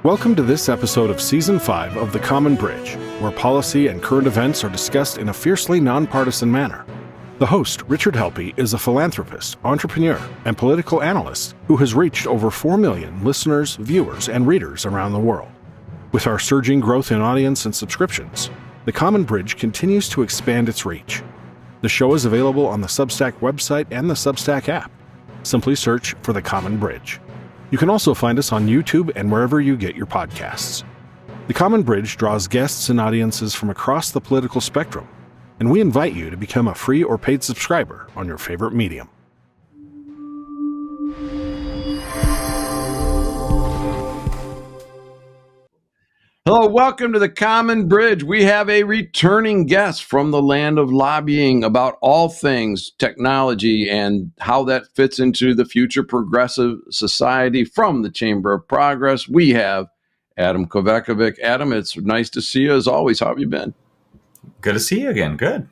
Welcome to this episode of Season 5 of The Common Bridge, where policy and current events are discussed in a fiercely nonpartisan manner. The host, Richard Helppie, is a philanthropist, entrepreneur, and political analyst who has reached over 4 million listeners, viewers, and readers around the world. With our surging growth in audience and subscriptions, The Common Bridge continues to expand its reach. The show is available on the Substack website and the Substack app. Simply search for The Common Bridge. You can also find us on YouTube and wherever you get your podcasts. The Common Bridge draws guests and audiences from across the political spectrum, and we invite you to become a free or paid subscriber on your favorite medium. Hello, welcome to The Common Bridge. We have a returning guest from the land of lobbying about all things technology and how that fits into the future progressive society. From the Chamber of Progress, we have Adam Kovacevich. Adam, it's nice to see you as always. How have you been? Good to see you again. Good.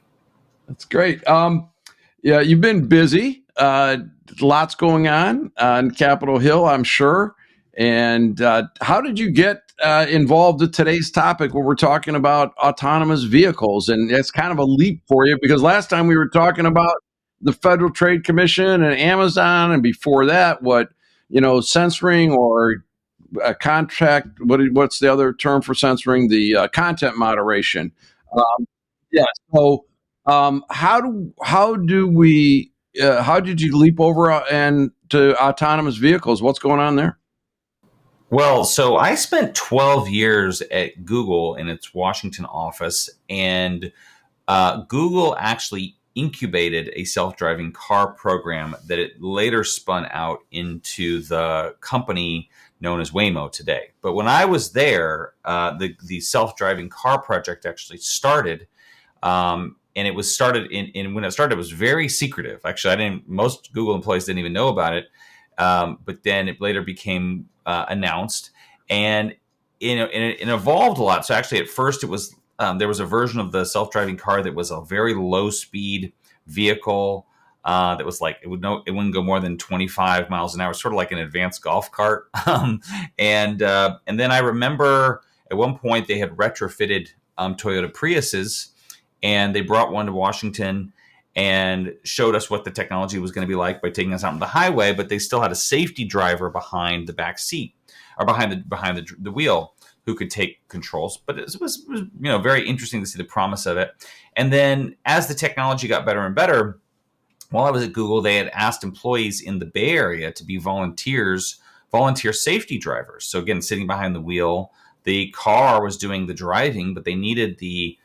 That's great. Yeah, you've been busy. Lots going on Capitol Hill, I'm sure. And how did you get involved with today's topic where we're talking about autonomous vehicles? And it's kind of a leap for you because last time we were talking about the Federal Trade Commission and Amazon, and before that, censoring or a contract. What's the other term for censoring? The content moderation. Yeah. So how did you leap over and to autonomous vehicles? What's going on there? Well, so I spent 12 years at Google in its Washington office, and Google actually incubated a self-driving car program that it later spun out into the company known as Waymo today. But when I was there, the self-driving car project actually started, and it was started in when it started, it was very secretive. Actually, most Google employees didn't even know about it. But then it later became announced, and it evolved a lot. So actually, at first, it was there was a version of the self-driving car that was a very low-speed vehicle that was like it wouldn't go more than 25 miles an hour, sort of like an advanced golf cart. And then I remember at one point they had retrofitted Toyota Priuses, and they brought one to Washington and showed us what the technology was going to be like by taking us out on the highway, but they still had a safety driver behind the back seat or behind the wheel who could take controls. But it was very interesting to see the promise of it. And then as the technology got better and better, while I was at Google, they had asked employees in the Bay Area to be volunteer safety drivers. So again, sitting behind the wheel, the car was doing the driving, but they needed the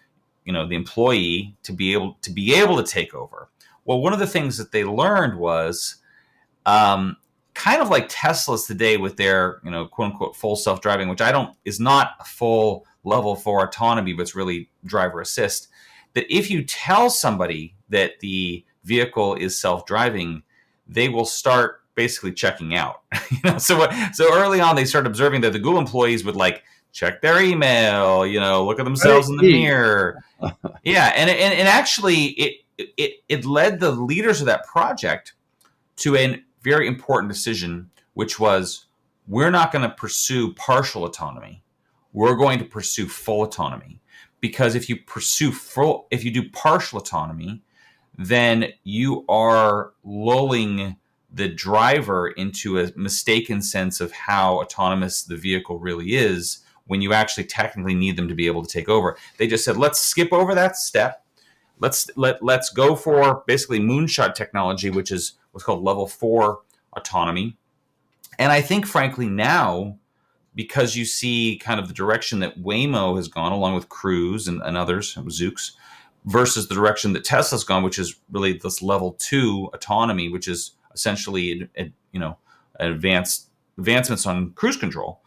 employee to be able to take over. Well, one of the things that they learned was kind of like Tesla's today with their, quote unquote, full self-driving, which is not a full level 4 autonomy, but it's really driver assist. That if you tell somebody that the vehicle is self-driving, they will start basically checking out. So early on, they started observing that the Google employees would check their email, look at themselves in the mirror. Yeah, and actually it led the leaders of that project to a very important decision, which was we're not going to pursue partial autonomy. We're going to pursue full autonomy. Because if you do partial autonomy, then you are lulling the driver into a mistaken sense of how autonomous the vehicle really is, when you actually technically need them to be able to take over. They just said, let's skip over that step. Let's go for basically moonshot technology, which is what's called level 4 autonomy. And I think, frankly, now, because you see kind of the direction that Waymo has gone, along with Cruise and others, Zoox, versus the direction that Tesla's gone, which is really this level 2 autonomy, which is essentially advancements on cruise control.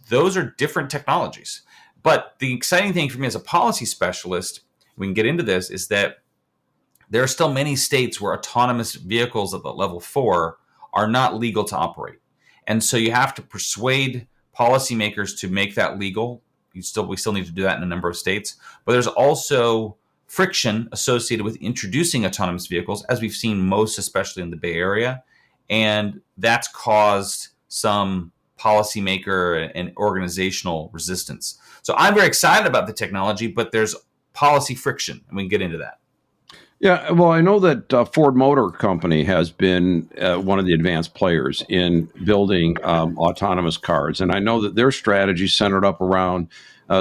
Those are different technologies. But the exciting thing for me as a policy specialist, we can get into this, is that there are still many states where autonomous vehicles at the level 4 are not legal to operate. And so you have to persuade policymakers to make that legal. We still need to do that in a number of states. But there's also friction associated with introducing autonomous vehicles, as we've seen most, especially in the Bay Area. And that's caused some policymaker and organizational resistance. So I'm very excited about the technology, but there's policy friction, and we can get into that. Yeah, well, I know that Ford Motor Company has been one of the advanced players in building autonomous cars, and I know that their strategy centered up around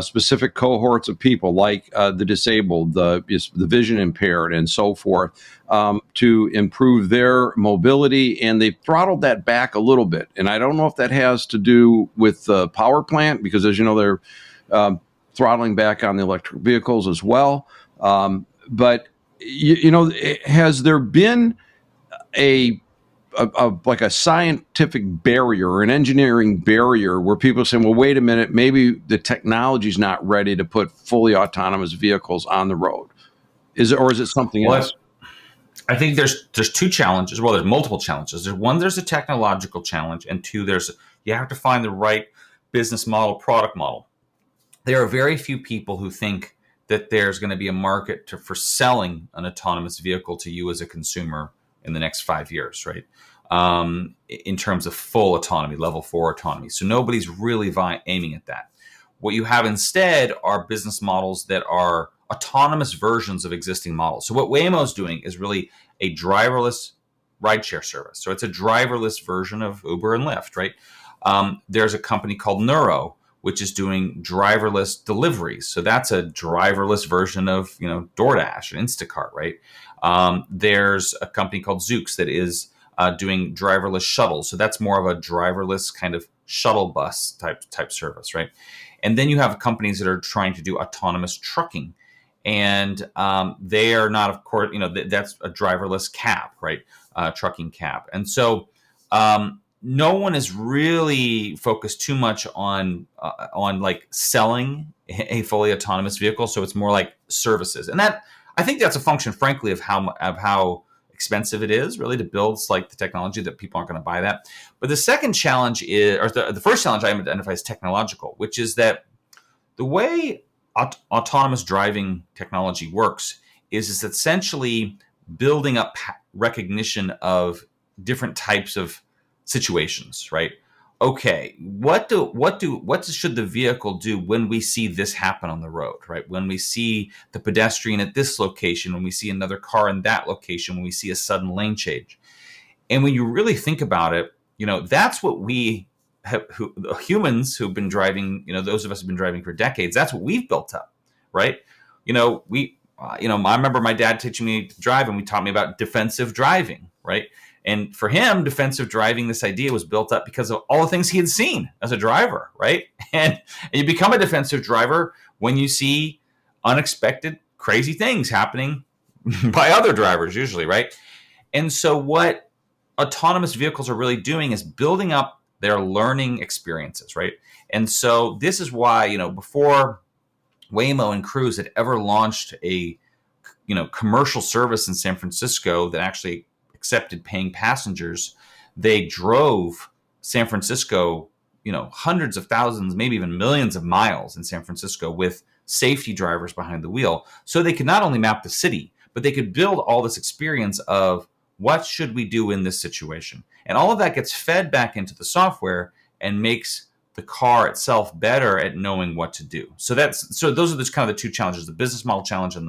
specific cohorts of people, like the disabled, the vision impaired, and so forth, to improve their mobility, and they throttled that back a little bit. And I don't know if that has to do with the power plant, because as you know, they're throttling back on the electric vehicles as well. But has there been a like a scientific barrier or an engineering barrier where people are saying, well, wait a minute, maybe the technology's not ready to put fully autonomous vehicles on the road? Is it something else? I think there's two challenges. Well, there's multiple challenges. There's a technological challenge, and two, you have to find the right business model, product model. There are very few people who think that there's going to be a market for selling an autonomous vehicle to you as a consumer in the next 5 years, right? In terms of full autonomy, level 4 autonomy. So nobody's really aiming at that. What you have instead are business models that are autonomous versions of existing models. So what Waymo is doing is really a driverless rideshare service. So it's a driverless version of Uber and Lyft, right? There's a company called Nuro, which is doing driverless deliveries. So that's a driverless version of, DoorDash and Instacart, right? There's a company called Zoox that is doing driverless shuttles. So that's more of a driverless kind of shuttle bus type service, right? And then you have companies that are trying to do autonomous trucking. And they are not, of course, that's a driverless cab, right? Trucking cab. And so no one is really focused too much on like selling a fully autonomous vehicle. So it's more like services, and I think that's a function, frankly, of how expensive it is really to build like the technology that people aren't going to buy that. But the second challenge is, or the first challenge I identify as technological, which is that the way autonomous driving technology works is essentially building up recognition of different types of situations, right? Okay, what should the vehicle do when we see this happen on the road, right? When we see the pedestrian at this location, when we see another car in that location, when we see a sudden lane change. And when you really think about it, that's what humans who've been driving, those of us who've been driving for decades, that's what we've built up, right? I remember my dad teaching me to drive, and we taught me about defensive driving, right? And for him, defensive driving, this idea was built up because of all the things he had seen as a driver, right? And you become a defensive driver when you see unexpected, crazy things happening by other drivers, usually, right? And so what autonomous vehicles are really doing is building up their learning experiences, right? And so this is why, before Waymo and Cruise had ever launched a, commercial service in San Francisco that actually accepted paying passengers, they drove San Francisco, hundreds of thousands, maybe even millions of miles in San Francisco with safety drivers behind the wheel. So they could not only map the city, but they could build all this experience of what should we do in this situation? And all of that gets fed back into the software and makes the car itself better at knowing what to do. So those are just kind of the two challenges: the business model challenge and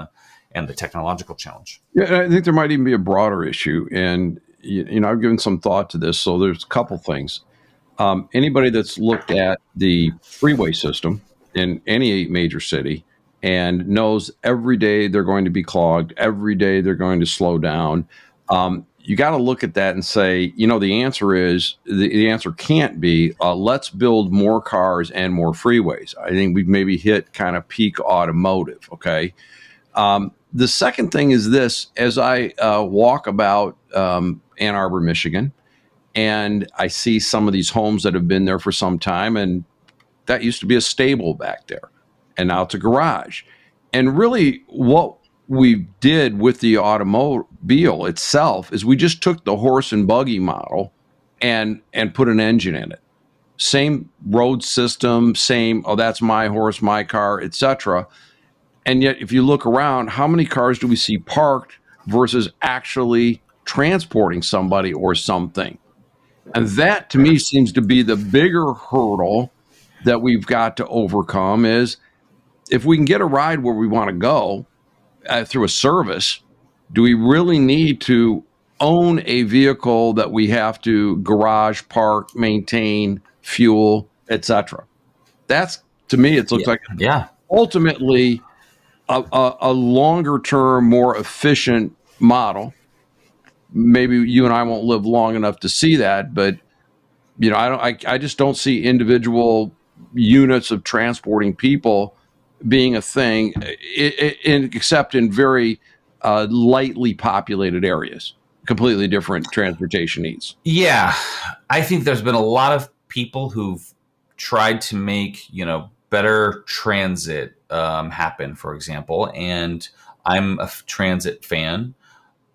the technological challenge. Yeah, I think there might even be a broader issue. And, I've given some thought to this. So there's a couple things. Anybody that's looked at the freeway system in any major city and knows every day they're going to be clogged, every day they're going to slow down, you got to look at that and say, the answer can't be, let's build more cars and more freeways. I think we've maybe hit kind of peak automotive. Okay. The second thing is this: as I walk about Ann Arbor, Michigan, and I see some of these homes that have been there for some time, and that used to be a stable back there, and now it's a garage. And really what we did with the automobile itself is we just took the horse and buggy model and put an engine in it. Same road system, same, that's my horse, my car, etc. And yet, if you look around, how many cars do we see parked versus actually transporting somebody or something? And that to me seems to be the bigger hurdle that we've got to overcome is if we can get a ride where we want to go through a service, do we really need to own a vehicle that we have to garage, park, maintain, fuel, etc.? That's, to me, it looks like Yeah. ultimately a longer term, more efficient model. Maybe you and I won't live long enough to see that, but I just don't see individual units of transporting people being a thing, except in very lightly populated areas. Completely different transportation needs. Yeah, I think there's been a lot of people who've tried to make better transit happen, for example, and I'm a transit fan,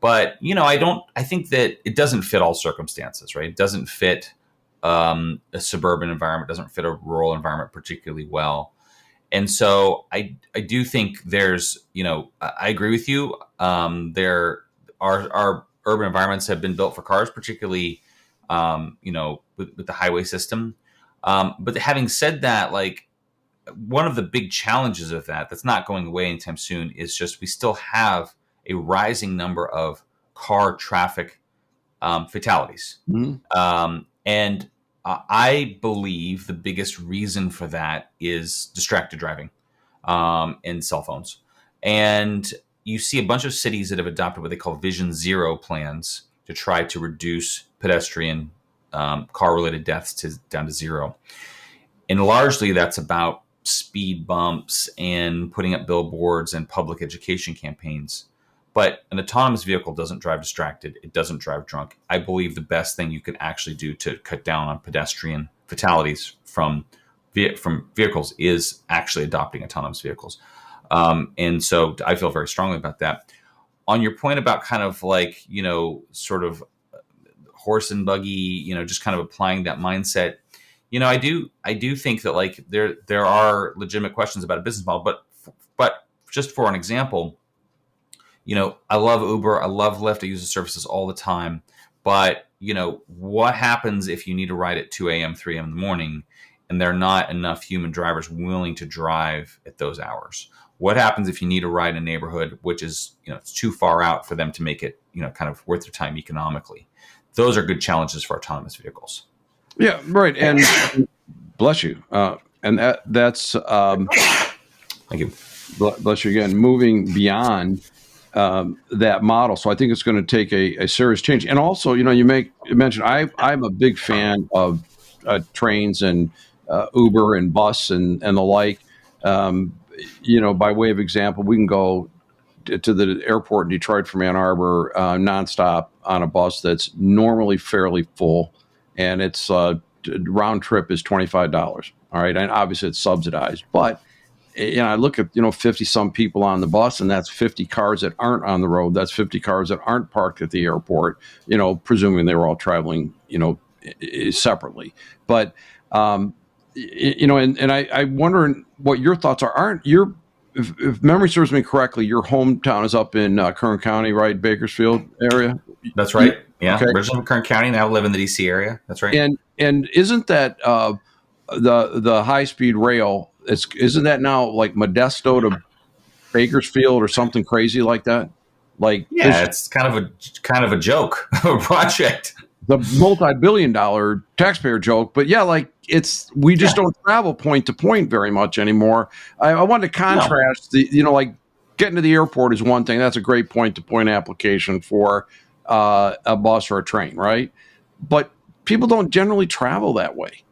but I think that it doesn't fit all circumstances, right? It doesn't fit a suburban environment, doesn't fit a rural environment particularly well. And so I do think there's, I agree with you. There our urban environments have been built for cars, particularly, with the highway system. But having said that, like, one of the big challenges of that's not going away anytime soon is just we still have a rising number of car traffic fatalities. And I believe the biggest reason for that is distracted driving and cell phones. And you see a bunch of cities that have adopted what they call Vision Zero plans to try to reduce pedestrian car-related deaths down to zero. And largely that's about speed bumps and putting up billboards and public education campaigns. But an autonomous vehicle doesn't drive distracted. It doesn't drive drunk. I believe the best thing you can actually do to cut down on pedestrian fatalities from vehicles is actually adopting autonomous vehicles. And so I feel very strongly about that. On your point about kind of like, sort of horse and buggy, just kind of applying that mindset, I do think that like there are legitimate questions about a business model, but just for an example, I love Uber, I love Lyft, I use the services all the time. But, what happens if you need a ride at 2 a.m., 3 a.m. in the morning, and there are not enough human drivers willing to drive at those hours? What happens if you need a ride in a neighborhood, which is, it's too far out for them to make it, kind of worth their time economically? Those are good challenges for autonomous vehicles. Yeah, right. And bless you. And that's Thank you. Bless you again. Moving beyond that model, so I think it's going to take a serious change. And also, you mentioned I'm a big fan of trains and Uber and bus and the like. By way of example, we can go to the airport in Detroit from Ann Arbor nonstop on a bus that's normally fairly full, and its round trip is $25. All right, and obviously it's subsidized, but I look at 50 some people on the bus, and that's 50 cars that aren't on the road. That's 50 cars that aren't parked at the airport. Presuming they were all traveling separately. But and I wonder what your thoughts are. Aren't your if memory serves me correctly, your hometown is up in Kern County, right? Bakersfield area. That's right. Yeah. Okay. Originally from Kern County, now live in the DC area. That's right. And isn't that the high speed rail? Isn't that now like Modesto to Bakersfield or something crazy like that? Like, yeah, it's kind of a joke, a project. The multi-billion-dollar taxpayer joke, but yeah, like we just don't travel point to point very much anymore. I wanted to contrast like getting to the airport is one thing. That's a great point to point application for a bus or a train, right? But people don't generally travel that way.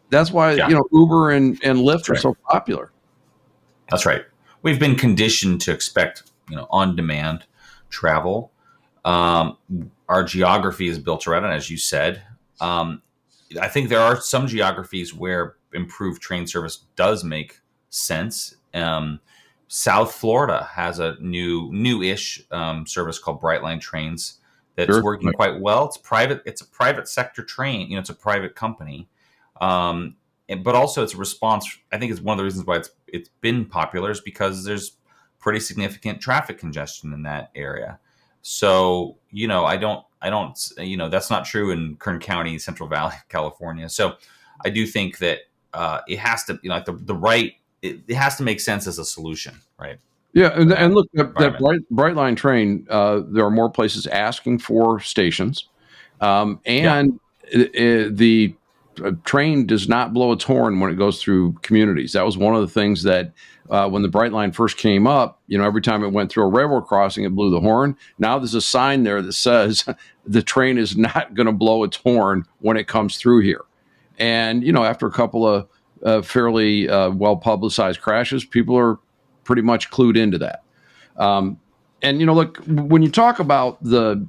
That's why Uber and Lyft are so popular. That's right. We've been conditioned to expect on-demand travel. Our geography is built around it, as you said. I think there are some geographies where improved train service does make sense. South Florida has a new-ish service called Brightline trains that's working quite well. It's private. It's a private sector train. It's a private company. But also it's a response. I think it's one of the reasons why it's been popular is because there's pretty significant traffic congestion in that area. So, I don't I don't, that's not true in Kern County, Central Valley, California. So I do think that it has to, it has to make sense as a solution, right? Yeah, and look, that Brightline train, there are more places asking for stations, and the train does not blow its horn when it goes through communities. That was one of the things that when the Brightline first came up, every time it went through a railroad crossing, it blew the horn. Now there's a sign there that says the train is not going to blow its horn when it comes through here. And, after a couple of fairly well-publicized crashes, people are pretty much clued into that. And look, when you talk about the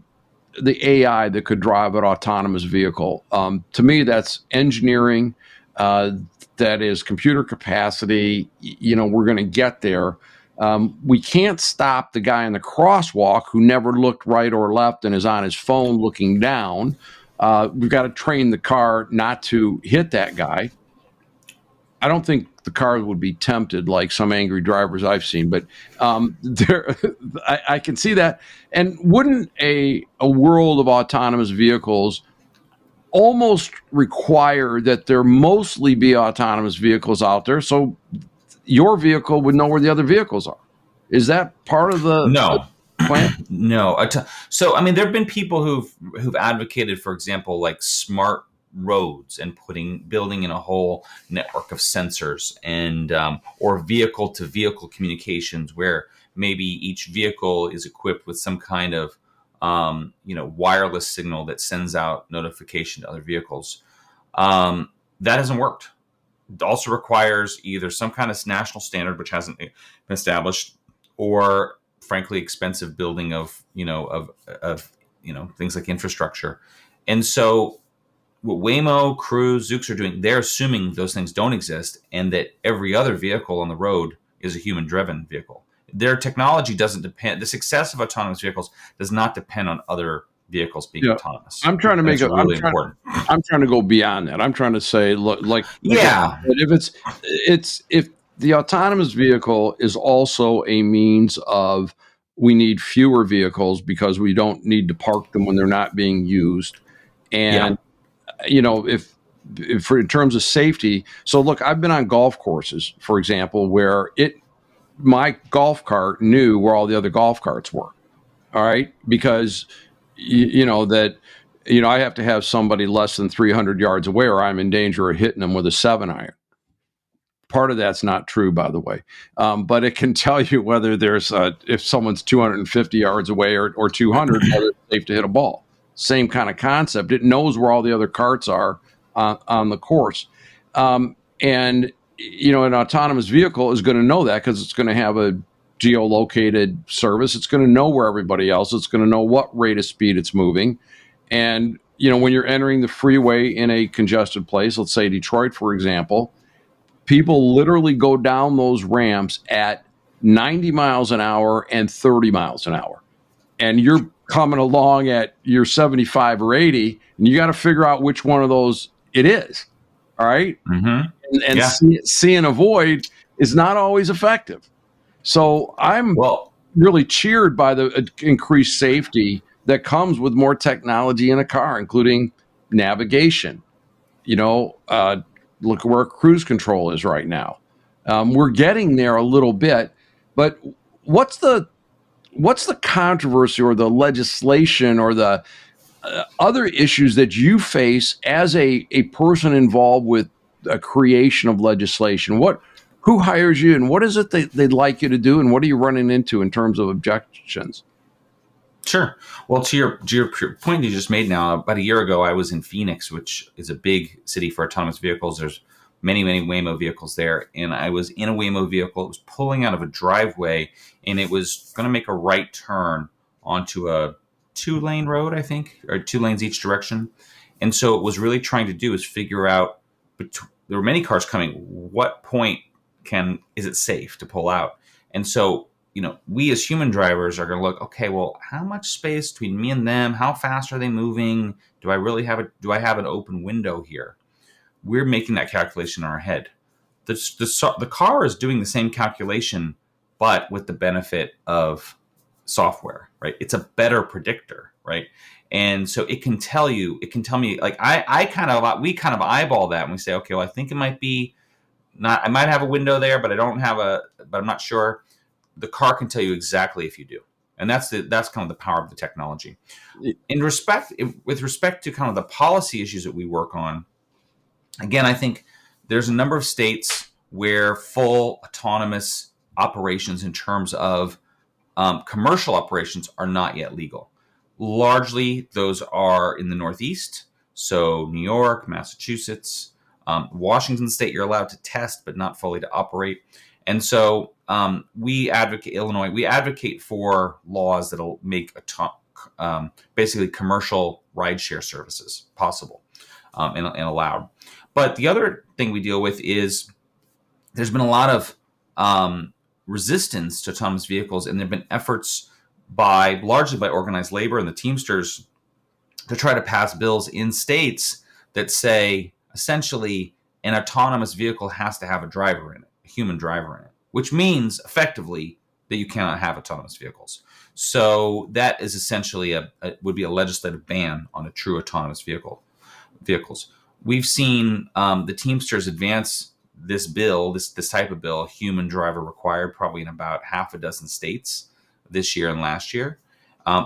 AI that could drive an autonomous vehicle, to me, that's engineering. That is computer capacity. We're going to get there. We can't stop the guy in the crosswalk who never looked right or left and is on his phone looking down. We've got to train the car not to hit that guy. I don't think the car would be tempted like some angry drivers I've seen, but I can see that. And wouldn't a world of autonomous vehicles almost require that there mostly be autonomous vehicles out there, so your vehicle would know where the other vehicles are? Is that part of the plan? No. So, I mean, there have been people who've advocated, for example, like smart roads and building in a whole network of sensors and or vehicle to vehicle communications where maybe each vehicle is equipped with some kind of wireless signal that sends out notification to other vehicles. That hasn't worked. It also requires either some kind of national standard, which hasn't been established, or frankly expensive building of things like infrastructure. And so what Waymo, Cruise, Zoox are doing, they're assuming those things don't exist and that every other vehicle on the road is a human-driven vehicle. Their technology doesn't depend. The success of autonomous vehicles does not depend on other vehicles being autonomous. I'm trying to make it really important. I'm trying to go beyond that. I'm trying to say, if the autonomous vehicle is also a means of, we need fewer vehicles because we don't need to park them when they're not being used, and if in terms of safety. So look, I've been on golf courses, for example, where my golf cart knew where all the other golf carts were. All right. Because, I have to have somebody less than 300 yards away or I'm in danger of hitting them with a 7-iron. Part of that's not true, by the way. But it can tell you whether if someone's 250 yards away or 200, whether it's safe to hit a ball. Same kind of concept. It knows where all the other carts are on the course. And an autonomous vehicle is going to know that because it's going to have a geolocated service. It's going to know where everybody else is. It's going to know what rate of speed it's moving. And, when you're entering the freeway in a congested place, let's say Detroit, for example, people literally go down those ramps at 90 miles an hour and 30 miles an hour. And you're coming along at your 75 or 80, and you got to figure out which one of those it is. All right. Mm-hmm. And see and avoid is not always effective. So I'm really cheered by the increased safety that comes with more technology in a car, including navigation. Look at where cruise control is right now. We're getting there a little bit, but what's the controversy or the legislation or the other issues that you face as a person involved with a creation of legislation? Who hires you, and what is it they'd like you to do, and what are you running into in terms of objections? Sure. Well, to your point you just made now, about a year ago, I was in Phoenix, which is a big city for autonomous vehicles. There's many, many Waymo vehicles there. And I was in a Waymo vehicle. It was pulling out of a driveway, and it was going to make a right turn onto a 2-lane road, I think, or 2 lanes each direction. And so it was really trying to do is figure out, there were many cars coming, what point is it safe to pull out? And so, we as human drivers are going to look, okay, well, how much space between me and them? How fast are they moving? Do I have an open window here? We're making that calculation in our head. The car is doing the same calculation, but with the benefit of software, right? It's a better predictor, right? And so it can tell me, like, we kind of eyeball that and we say, okay, well, I think it might be not, I might have a window there, but but I'm not sure. The car can tell you exactly if you do. And that's kind of the power of the technology. With respect to kind of the policy issues that we work on, again, I think there's a number of states where full autonomous operations in terms of commercial operations are not yet legal. Largely, those are in the Northeast. So New York, Massachusetts, Washington State, you're allowed to test, but not fully to operate. And so Illinois, we advocate for laws that'll make basically commercial rideshare services possible and allowed. But the other thing we deal with is there's been a lot of resistance to autonomous vehicles, and there have been efforts largely by organized labor and the Teamsters to try to pass bills in states that say essentially an autonomous vehicle has to have a human driver in it, which means effectively that you cannot have autonomous vehicles. So that is essentially would be a legislative ban on a true autonomous vehicles. We've seen the Teamsters advance this bill, this type of bill, human driver required, probably in about half a dozen states this year and last year.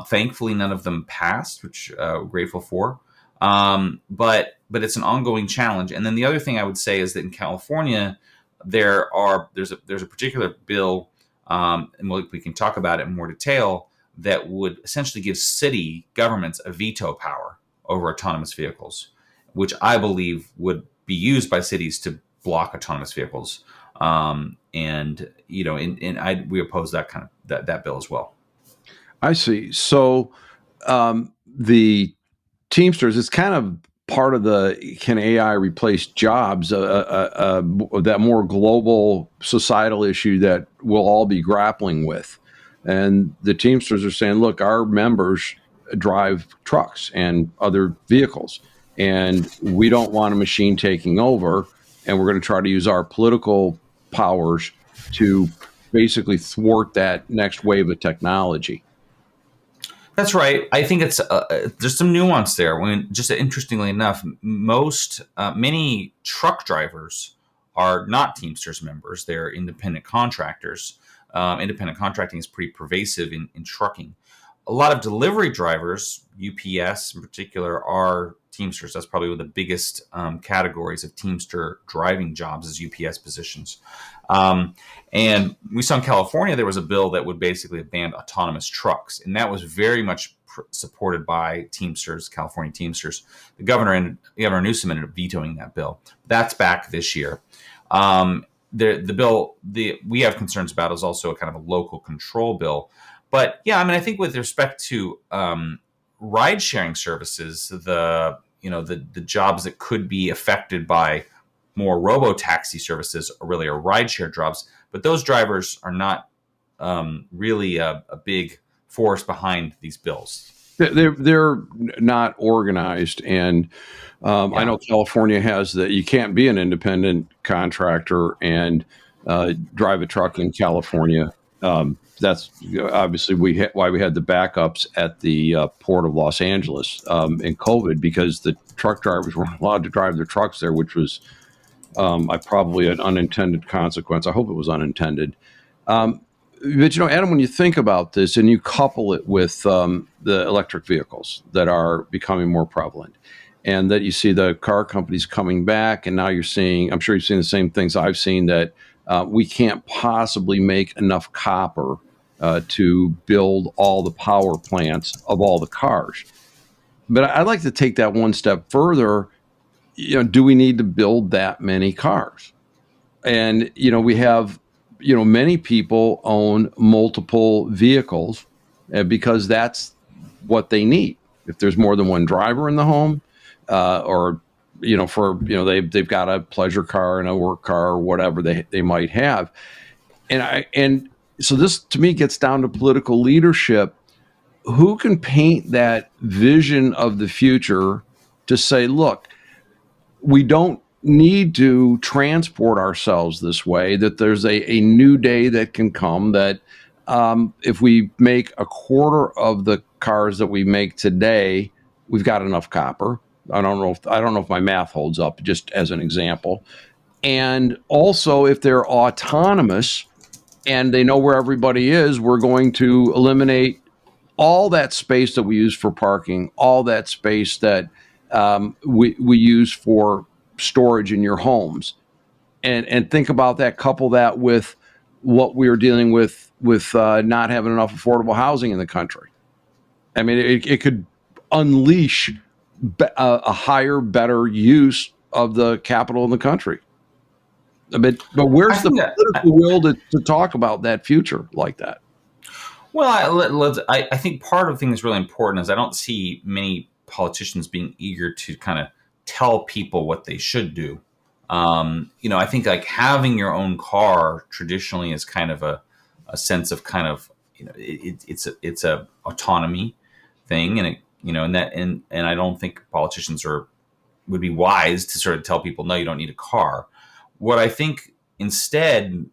Thankfully, none of them passed, which we're grateful for. But it's an ongoing challenge. And then the other thing I would say is that in California, there's a particular bill, and we can talk about it in more detail, that would essentially give city governments a veto power over autonomous vehicles, which I believe would be used by cities to block autonomous vehicles. We oppose that bill as well. I see. So the Teamsters, it's kind of part of the can AI replace jobs, that more global societal issue that we'll all be grappling with. And the Teamsters are saying, look, our members drive trucks and other vehicles, and we don't want a machine taking over. And we're going to try to use our political powers to basically thwart that next wave of technology. That's right. I think there's some nuance there. Just interestingly enough, many truck drivers are not Teamsters members. They're independent contractors. Independent contracting is pretty pervasive in trucking. A lot of delivery drivers, UPS in particular, are Teamsters. That's probably one of the biggest categories of Teamster driving jobs is UPS positions. And we saw in California, there was a bill that would basically ban autonomous trucks. And that was very much supported by Teamsters, California Teamsters. Governor Newsom ended up vetoing that bill. That's back this year. The bill we have concerns about is also a kind of a local control bill. But yeah, I mean, I think with respect to ride-sharing services, the jobs that could be affected by more robo-taxi services are ride-share jobs. But those drivers are not really a big force behind these bills. They're not organized, and I know California has that. You can't be an independent contractor and drive a truck in California. That's obviously why we had the backups at the Port of Los Angeles in COVID, because the truck drivers weren't allowed to drive their trucks there, which was probably an unintended consequence. I hope it was unintended. But, Adam, when you think about this and you couple it with the electric vehicles that are becoming more prevalent, and that you see the car companies coming back, and now I'm sure you've seen the same things I've seen, that we can't possibly make enough copper to build all the power plants of all the cars. But I'd like to take that one step further. Do we need to build that many cars? And, we have, many people own multiple vehicles because that's what they need. If there's more than one driver in the home, they've got a pleasure car and a work car or whatever they might have. And so this, to me, gets down to political leadership. Who can paint that vision of the future to say, look, we don't need to transport ourselves this way, that there's a new day that can come, that if we make a quarter of the cars that we make today, we've got enough copper. I don't know if my math holds up, just as an example. And also, if they're autonomous and they know where everybody is, we're going to eliminate all that space that we use for parking, all that space that we use for storage in your homes. And think about that, couple that with what we're dealing with not having enough affordable housing in the country. I mean, it could unleash a higher, better use of the capital in the country. But where's the political will to talk about that future like that? Well, I think part of the thing that's really important is I don't see many politicians being eager to kind of tell people what they should do. I think like having your own car traditionally is kind of a sense of kind of, it's a autonomy thing. And and I don't think politicians would be wise to sort of tell people, no, you don't need a car. What I think instead,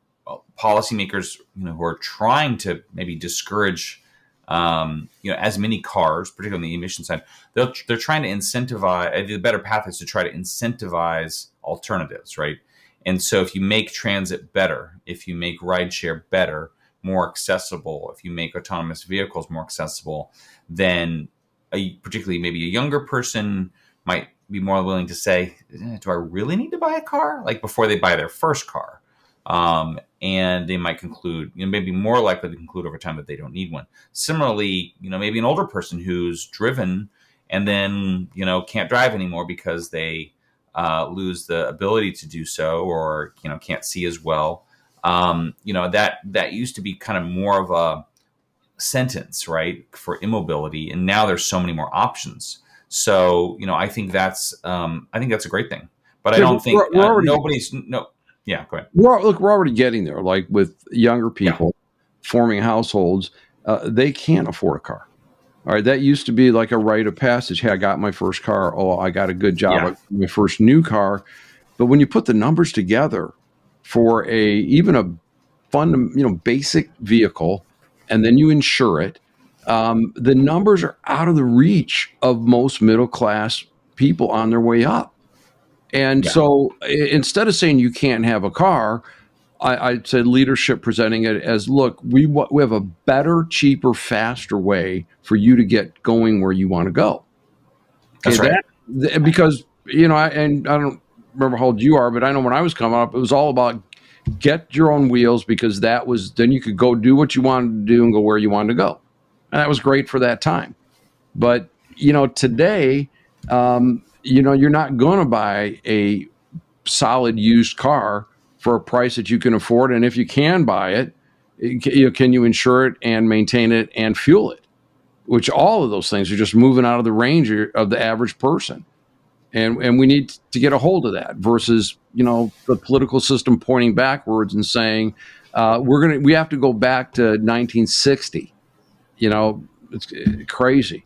policymakers, who are trying to maybe discourage, as many cars, particularly on the emission side, they're trying to incentivize. The better path is to try to incentivize alternatives, right? And so, if you make transit better, if you make rideshare better, more accessible, if you make autonomous vehicles more accessible, then particularly maybe a younger person might be more willing to say, do I really need to buy a car? Like before they buy their first car. And they might conclude, maybe more likely to conclude over time that they don't need one. Similarly, maybe an older person who's driven and then, can't drive anymore because they lose the ability to do so, or, can't see as well. That used to be kind of more of a sentence, right, for immobility. And now there's so many more options. So, I think that's a great thing, but I don't think yeah, go ahead. We're already getting there. Like with younger people forming households, they can't afford a car. All right, that used to be like a rite of passage. Hey, I got my first car. Oh, I got a good job. I got my first new car. But when you put the numbers together for even a fun, basic vehicle, and then you insure it, the numbers are out of the reach of most middle class people on their way up. And so instead of saying you can't have a car, I'd say leadership presenting it as, look, we have a better, cheaper, faster way for you to get going where you want to go. Okay, that's right. Because, I don't remember how old you are, but I know when I was coming up, it was all about get your own wheels, because then you could go do what you wanted to do and go where you wanted to go. And that was great for that time. But, today, you're not going to buy a solid used car for a price that you can afford. And if you can buy it, can you insure it and maintain it and fuel it? Which all of those things are just moving out of the range of the average person. And we need to get a hold of that versus, the political system pointing backwards and saying, we have to go back to 1960. It's crazy.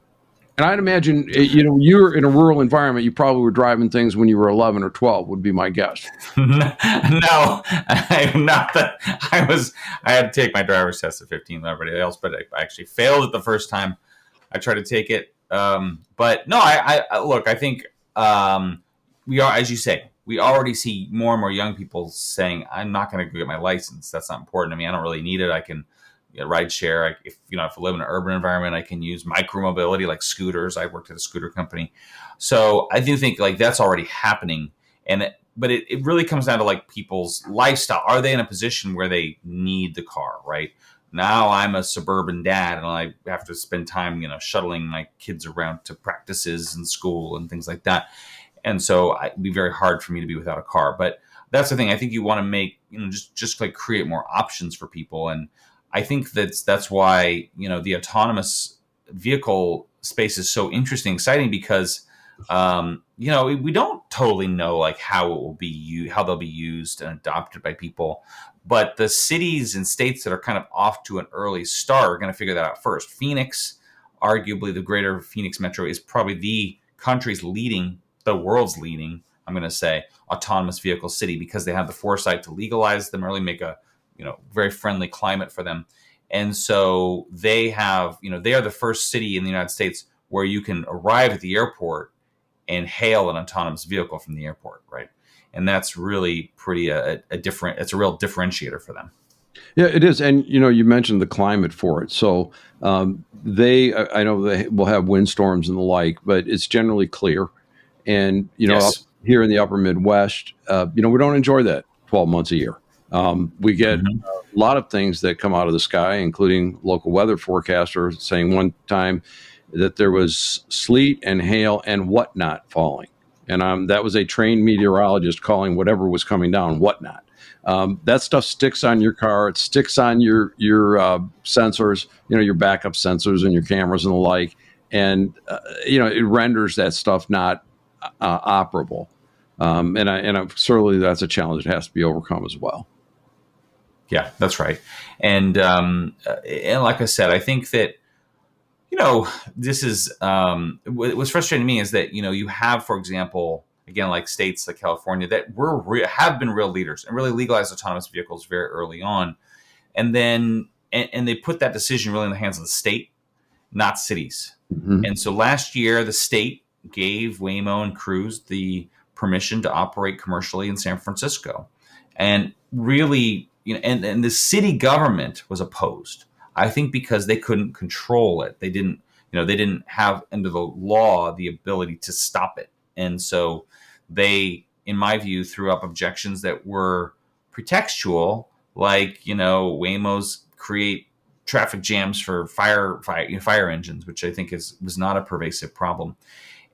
And I'd imagine, you're in a rural environment. You probably were driving things when you were 11 or 12, would be my guess. No, I'm not that. I had to take my driver's test at 15 like everybody else, but I actually failed it the first time I tried to take it. But no, I look, I think we are, as you say, we already see more and more young people saying, I'm not going to go get my license. That's not important to me. I don't really need it. I can ride share. If I live in an urban environment, I can use micromobility like scooters. I worked at a scooter company. So I do think like that's already happening. But it really comes down to like people's lifestyle. Are they in a position where they need the car, right? Now I'm a suburban dad and I have to spend time, shuttling my kids around to practices and school and things like that. And so it'd be very hard for me to be without a car. But that's the thing. I think you want to make, just like create more options for people. And I think that's why, the autonomous vehicle space is so interesting, exciting, because, we don't totally know like how it will be how they'll be used and adopted by people. But the cities and states that are kind of off to an early start are going to figure that out first. Phoenix, arguably the greater Phoenix metro, is probably the world's leading, I'm going to say, autonomous vehicle city, because they have the foresight to legalize them early, make a very friendly climate for them. And so they have, they are the first city in the United States where you can arrive at the airport and hail an autonomous vehicle from the airport, right? And that's really pretty it's a real differentiator for them. Yeah, it is. And, you mentioned the climate for it. So I know they will have windstorms and the like, but it's generally clear. And, Yes. up here in the upper Midwest, we don't enjoy that 12 months a year. We get Mhm. a lot of things that come out of the sky, including local weather forecasters saying one time that there was sleet and hail and whatnot falling. And that was a trained meteorologist calling whatever was coming down whatnot. That stuff sticks on your car. It sticks on your sensors, your backup sensors and your cameras and the like. And, it renders that stuff not operable. And certainly that's a challenge that has to be overcome as well. Yeah, that's right. And like I said, I think that, this is what's frustrating to me is that, you have, for example, again, like states like California that have been real leaders and really legalized autonomous vehicles very early on. And then and they put that decision really in the hands of the state, not cities. Mm-hmm. And so last year, the state gave Waymo and Cruise the permission to operate commercially in San Francisco. And really, and the city government was opposed. I think because they couldn't control it. They didn't have under the law the ability to stop it. And so they, in my view, threw up objections that were pretextual, like, Waymo's create traffic jams for fire engines, which I think was not a pervasive problem.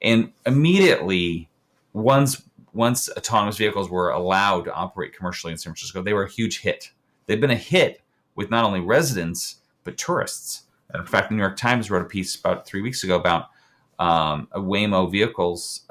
And immediately, once autonomous vehicles were allowed to operate commercially in San Francisco, they were a huge hit. They've been a hit with not only residents, but tourists. In fact, the New York Times wrote a piece about 3 weeks ago about Waymo vehicles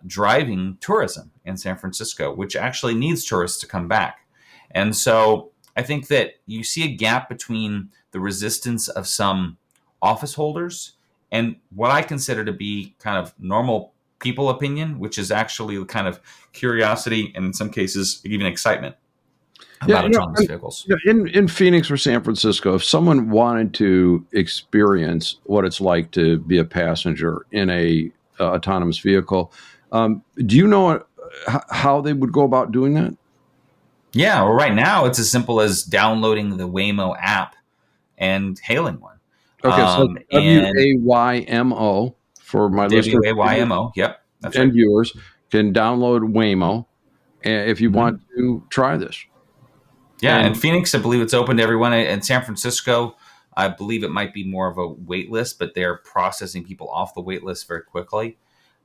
driving tourism in San Francisco, which actually needs tourists to come back. And so I think that you see a gap between the resistance of some office holders and what I consider to be kind of normal people opinion, which is actually kind of curiosity and in some cases even excitement about autonomous vehicles. In Phoenix or San Francisco, if someone wanted to experience what it's like to be a passenger in a autonomous vehicle, do you know how they would go about doing that? Yeah, well, right now it's as simple as downloading the Waymo app and hailing one. Okay, so WAYMO for my listeners. WAYMO, yep, that's and right. viewers can download Waymo if you want to try this. Yeah, and Phoenix, I believe it's open to everyone. In San Francisco, I believe it might be more of a wait list, but they're processing people off the wait list very quickly.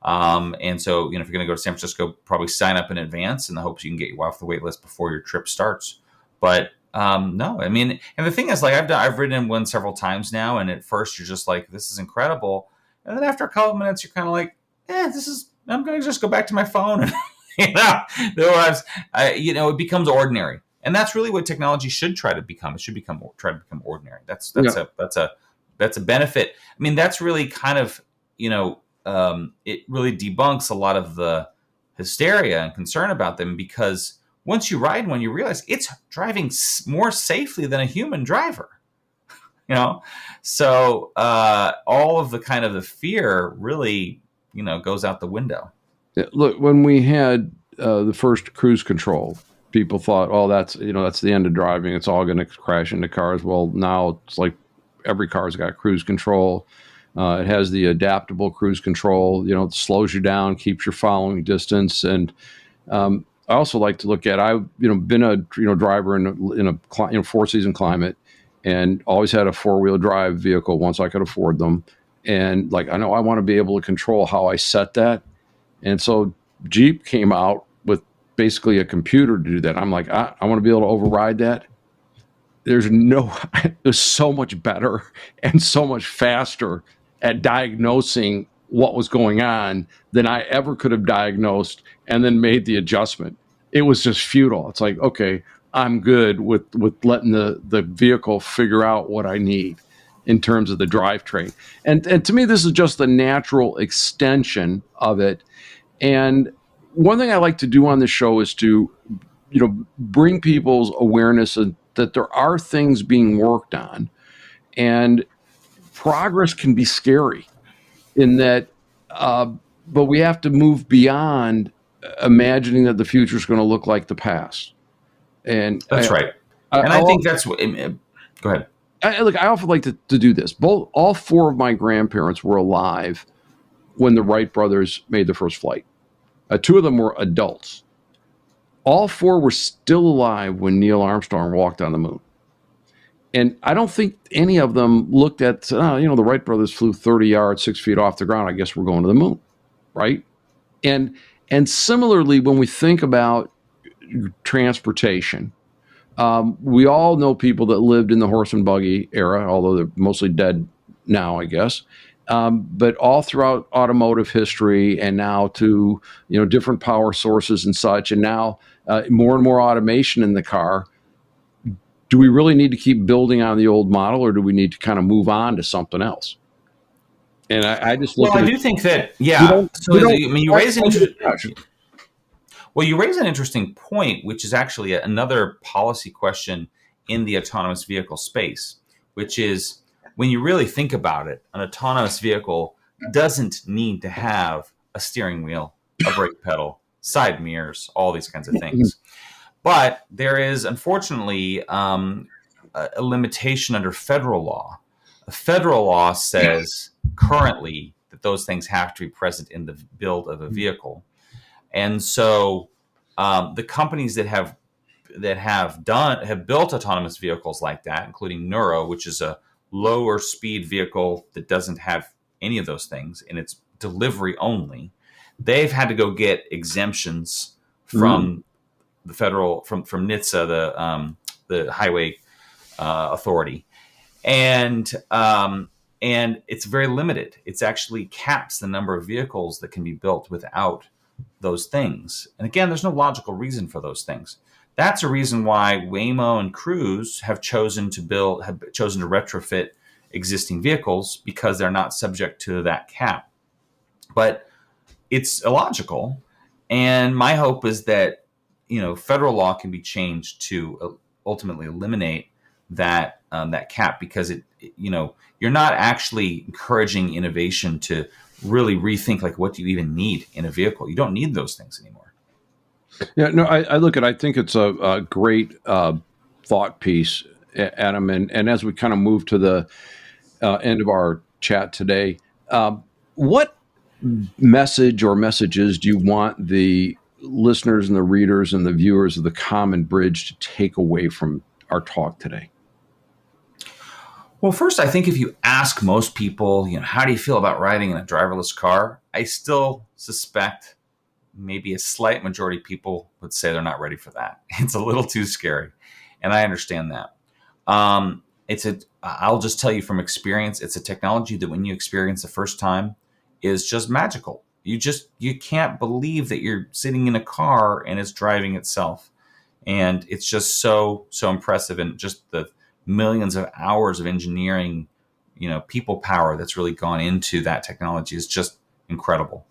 And so, if you're going to go to San Francisco, probably sign up in advance in the hopes you can get you off the wait list before your trip starts. But no, I mean, and the thing is, like I've ridden in one several times now, and at first you're just like, this is incredible. And then after a couple of minutes, you're kind of like, I'm going to just go back to my phone. And, it becomes ordinary. And that's really what technology should try to become. It should try to become ordinary. That's a benefit. I mean, that's really kind of, it really debunks a lot of the hysteria and concern about them, because once you ride one, you realize it's driving more safely than a human driver. So all of the kind of the fear really, goes out the window. Yeah, look, when we had the first cruise control, people thought, oh, that's the end of driving. It's all going to crash into cars. Well, now it's like every car's got cruise control. It has the adaptable cruise control. It slows you down, keeps your following distance. And I also like to look at. I've been a driver in a four-season climate, and always had a four-wheel drive vehicle once I could afford them. And I know I want to be able to control how I set that. And so Jeep came out with basically a computer to do that. I'm like, I want to be able to override that. There's so much better and so much faster at diagnosing what was going on than I ever could have diagnosed and then made the adjustment. It was just futile. It's like, okay, I'm good with letting the vehicle figure out what I need in terms of the drivetrain. And to me, this is just the natural extension of it. And one thing I like to do on the show is to, bring people's awareness that there are things being worked on And progress can be scary in that, but we have to move beyond imagining that the future is going to look like the past. And That's right. And I think that's what. Go ahead. I often like to do this. All four of my grandparents were alive when the Wright brothers made the first flight. Two of them were adults. All four were still alive when Neil Armstrong walked on the moon. And I don't think any of them looked at, the Wright brothers flew 30 yards, 6 feet off the ground. I guess we're going to the moon, right? And similarly, when we think about transportation, we all know people that lived in the horse and buggy era, although they're mostly dead now, I guess. But all throughout automotive history, and now to different power sources and such, and now more and more automation in the car. Do we really need to keep building on the old model, or do we need to kind of move on to something else? And I just look. Well, I do think that you raise an interesting point, which is actually another policy question in the autonomous vehicle space, which is when you really think about it, an autonomous vehicle doesn't need to have a steering wheel, a brake pedal, side mirrors, all these kinds of things. But there is, unfortunately, a limitation under federal law. Federal law says currently that those things have to be present in the build of a vehicle. And so the companies that have built autonomous vehicles like that, including Nuro, which is a lower speed vehicle that doesn't have any of those things, and it's delivery only, they've had to go get exemptions from the federal, from NHTSA, the highway authority, and it's very limited. It's actually caps the number of vehicles that can be built without those things. And again, there's no logical reason for those things. That's a reason why Waymo and Cruise have chosen to retrofit existing vehicles, because they're not subject to that cap. But it's illogical. And my hope is that, federal law can be changed to ultimately eliminate that cap, because you're not actually encouraging innovation to really rethink, like, what do you even need in a vehicle? You don't need those things anymore. Yeah, no, I think it's a great thought piece, Adam. And as we kind of move to the end of our chat today, what message or messages do you want the listeners and the readers and the viewers of the Common Bridge to take away from our talk today? Well, first, I think if you ask most people, how do you feel about riding in a driverless car? I still suspect maybe a slight majority of people would say they're not ready for that. It's a little too scary. And I understand that. I'll just tell you from experience, it's a technology that when you experience the first time is just magical. You can't believe that you're sitting in a car and it's driving itself. And it's just so impressive. And just the millions of hours of engineering, people power that's really gone into that technology is just incredible.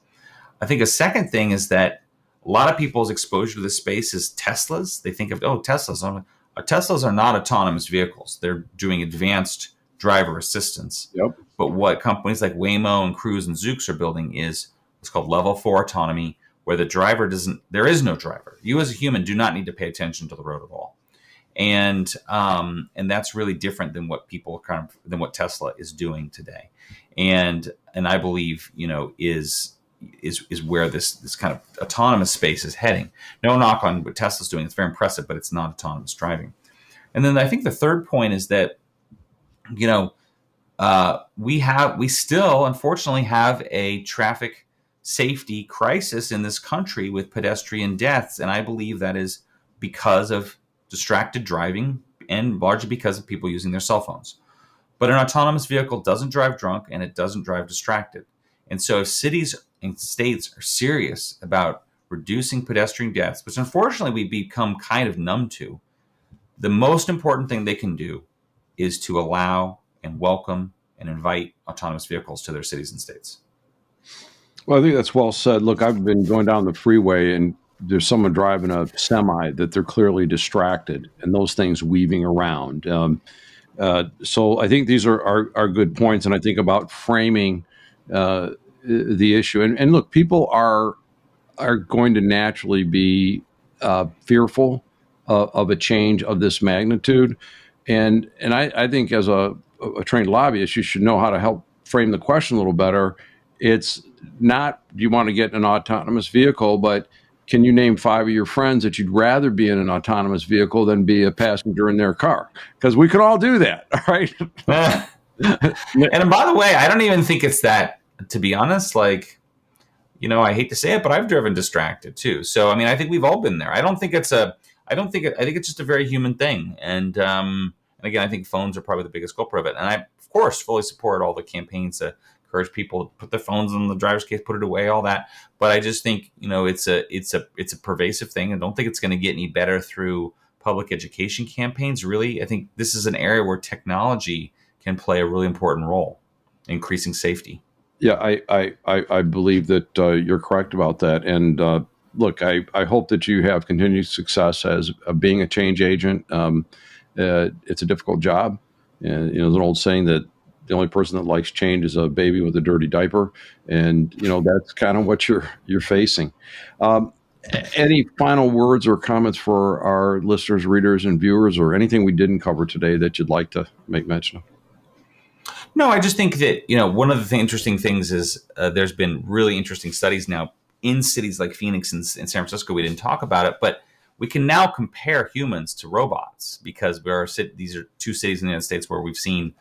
I think a second thing is that a lot of people's exposure to this space is Teslas. They think of, Teslas. Teslas are not autonomous vehicles. They're doing advanced driver assistance. Yep. But what companies like Waymo and Cruise and Zoox are building is what's called level 4 autonomy, where there is no driver. You as a human do not need to pay attention to the road at all. And that's really different than what than what Tesla is doing today. And I believe, is where this kind of autonomous space is heading. No knock on what Tesla's doing. It's very impressive, but it's not autonomous driving. And then I think the third point is that, we still unfortunately have a traffic safety crisis in this country with pedestrian deaths. And I believe that is because of distracted driving and largely because of people using their cell phones. But an autonomous vehicle doesn't drive drunk and it doesn't drive distracted. And so if cities and states are serious about reducing pedestrian deaths, which unfortunately we become kind of numb to, the most important thing they can do is to allow and welcome and invite autonomous vehicles to their cities and states. Well, I think that's well said. Look, I've been going down the freeway and there's someone driving a semi that they're clearly distracted and those things weaving around. So I think these are good points, and I think about framing the issue. And look, people are going to naturally be fearful of a change of this magnitude, and I think as a trained lobbyist, you should know how to help frame the question a little better. It's not, do you want to get in an autonomous vehicle, but can you name 5 of your friends that you'd rather be in an autonomous vehicle than be a passenger in their car? Because we can all do that, all right? And by the way, I don't even think it's that, to be honest, like, I hate to say it, but I've driven distracted too. So, I mean, I think we've all been there. I think it's just a very human thing. And again, I think phones are probably the biggest culprit of it. And I, of course, fully support all the campaigns to encourage people to put their phones in the driver's case, put it away, all that. But I just think, it's a pervasive thing. I don't think it's going to get any better through public education campaigns. Really, I think this is an area where technology can play a really important role in increasing safety. Yeah, I believe that you're correct about that. And look, I hope that you have continued success as being a change agent. It's a difficult job. And, there's an old saying that the only person that likes change is a baby with a dirty diaper. And, that's kind of what you're facing. Any final words or comments for our listeners, readers, and viewers, or anything we didn't cover today that you'd like to make mention of? No, I just think that, one of the interesting things is there's been really interesting studies now in cities like Phoenix and San Francisco. We didn't talk about it, but we can now compare humans to robots because these are 2 cities in the United States where we've seen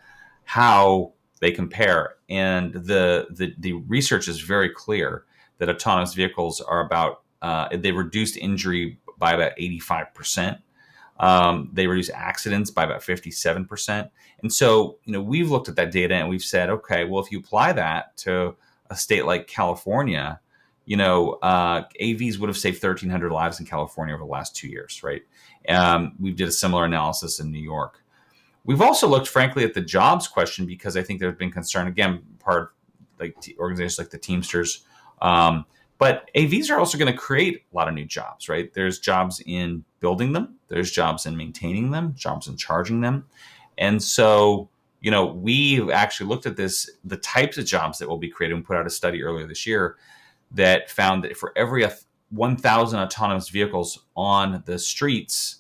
how they compare. And the research is very clear that autonomous vehicles are they reduced injury by about 85%. They reduce accidents by about 57%. And so, we've looked at that data and we've said, okay, well, if you apply that to a state like California, AVs would have saved 1,300 lives in California over the last 2 years, right? We did a similar analysis in New York. We've also looked, frankly, at the jobs question because I think there's been concern, again, part of like organizations like the Teamsters. But AVs are also going to create a lot of new jobs, right? There's jobs in building them. There's jobs in maintaining them, jobs in charging them. And so, we've actually looked at the types of jobs that will be created. And put out a study earlier this year that found that for every 1,000 autonomous vehicles on the streets,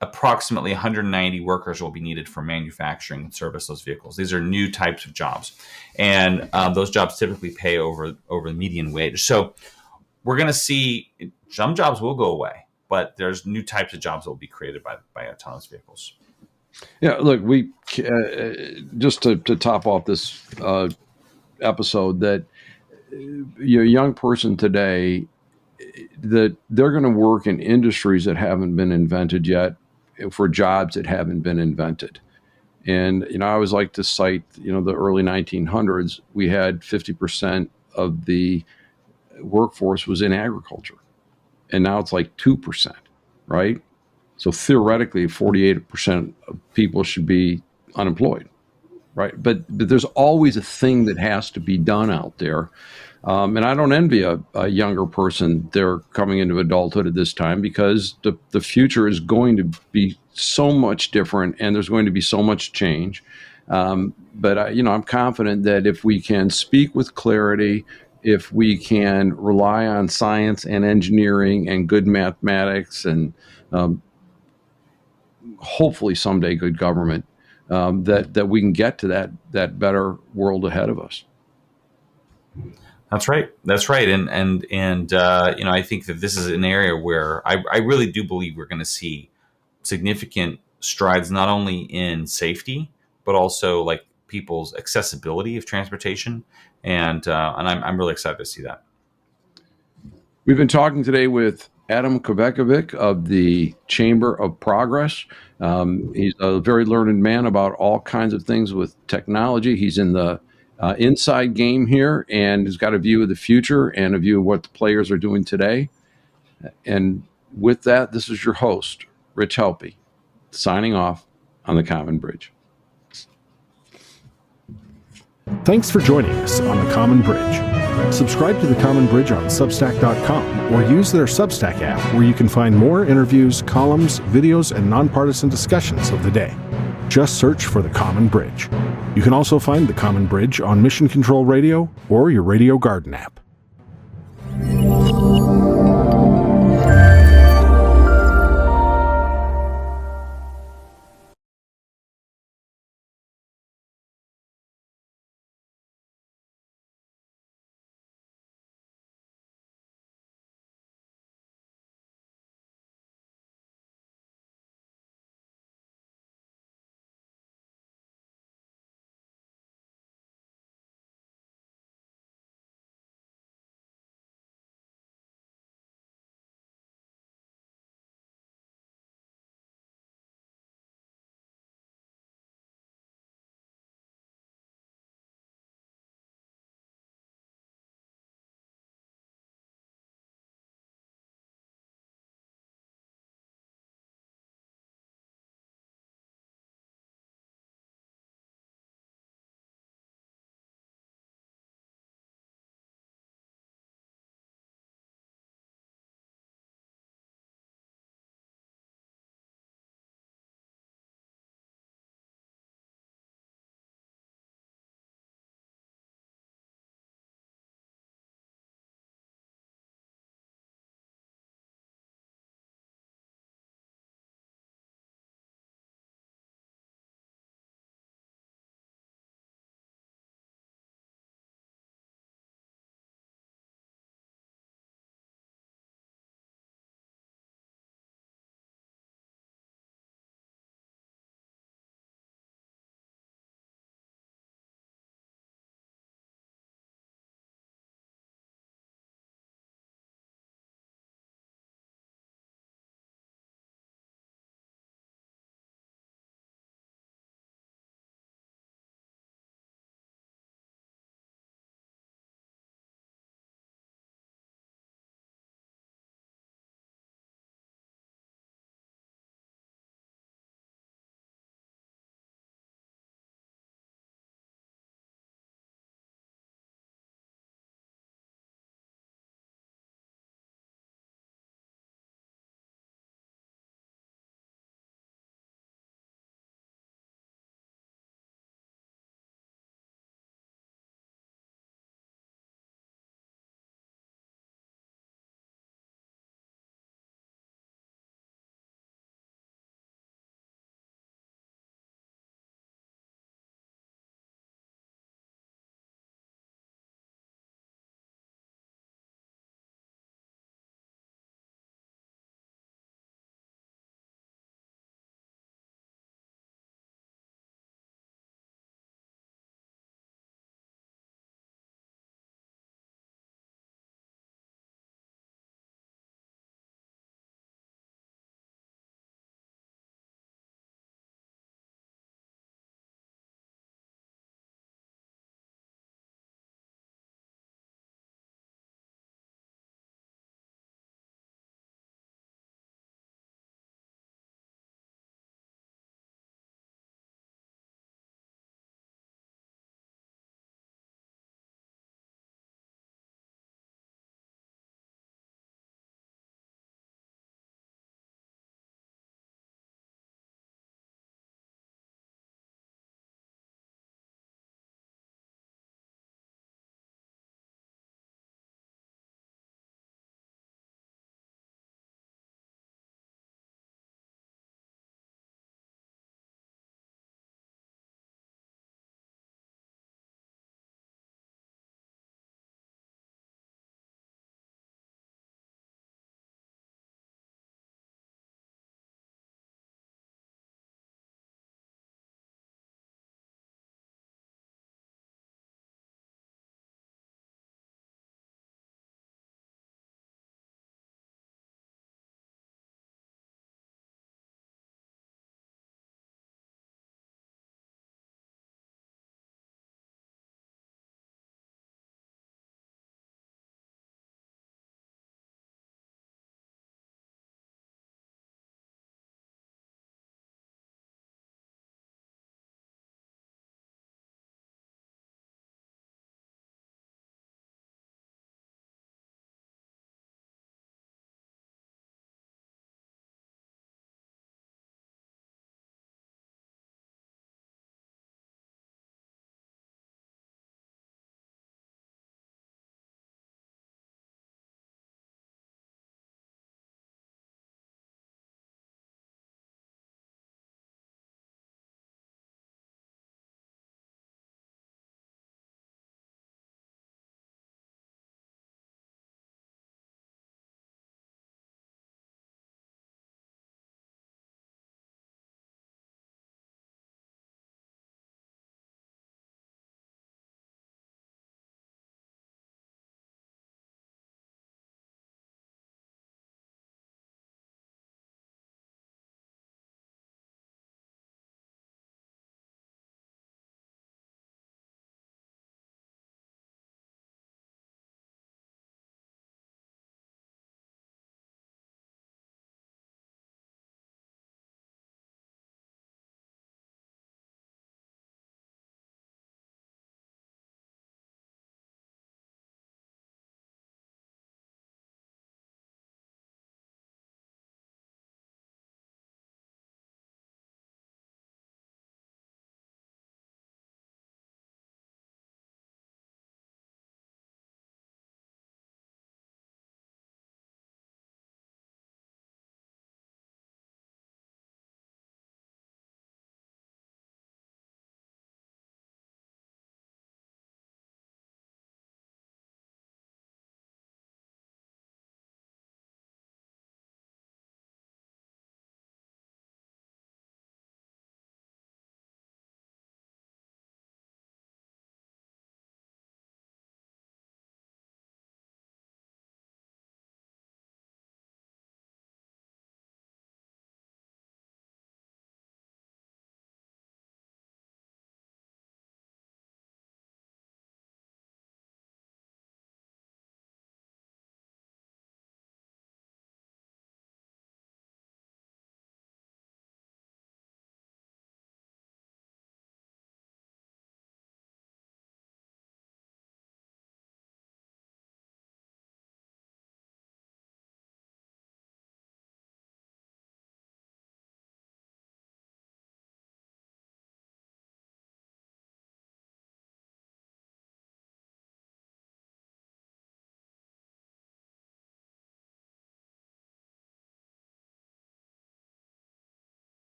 approximately 190 workers will be needed for manufacturing and service those vehicles. These are new types of jobs. And those jobs typically pay over the median wage. So we're going to see some jobs will go away, but there's new types of jobs that will be created by autonomous vehicles. Yeah, look, we just to top off this episode, that you're a young person today, that they're going to work in industries that haven't been invented yet, for jobs that haven't been invented. And, I always like to cite, the early 1900s, we had 50% of the workforce was in agriculture. And now it's like 2%, right? So theoretically, 48% of people should be unemployed, right? But there's always a thing that has to be done out there. And I don't envy a younger person. They're coming into adulthood at this time because the future is going to be so much different and there's going to be so much change. But I'm confident that if we can speak with clarity, if we can rely on science and engineering and good mathematics and hopefully someday good government, that we can get to that better world ahead of us. That's right. And I think that this is an area where I really do believe we're going to see significant strides, not only in safety, but also like people's accessibility of transportation. And I'm really excited to see that. We've been talking today with Adam Kovacevich of the Chamber of Progress. He's a very learned man about all kinds of things with technology. He's in the inside game here and has got a view of the future and a view of what the players are doing today. And with that, this is your host, Rich Helppie, signing off on the Common Bridge. Thanks for joining us on the Common Bridge. Subscribe to the Common Bridge on Substack.com or use their Substack app where you can find more interviews, columns, videos, and nonpartisan discussions of the day. Just search for The Common Bridge. You can also find The Common Bridge on Mission Control Radio or your Radio Garden app.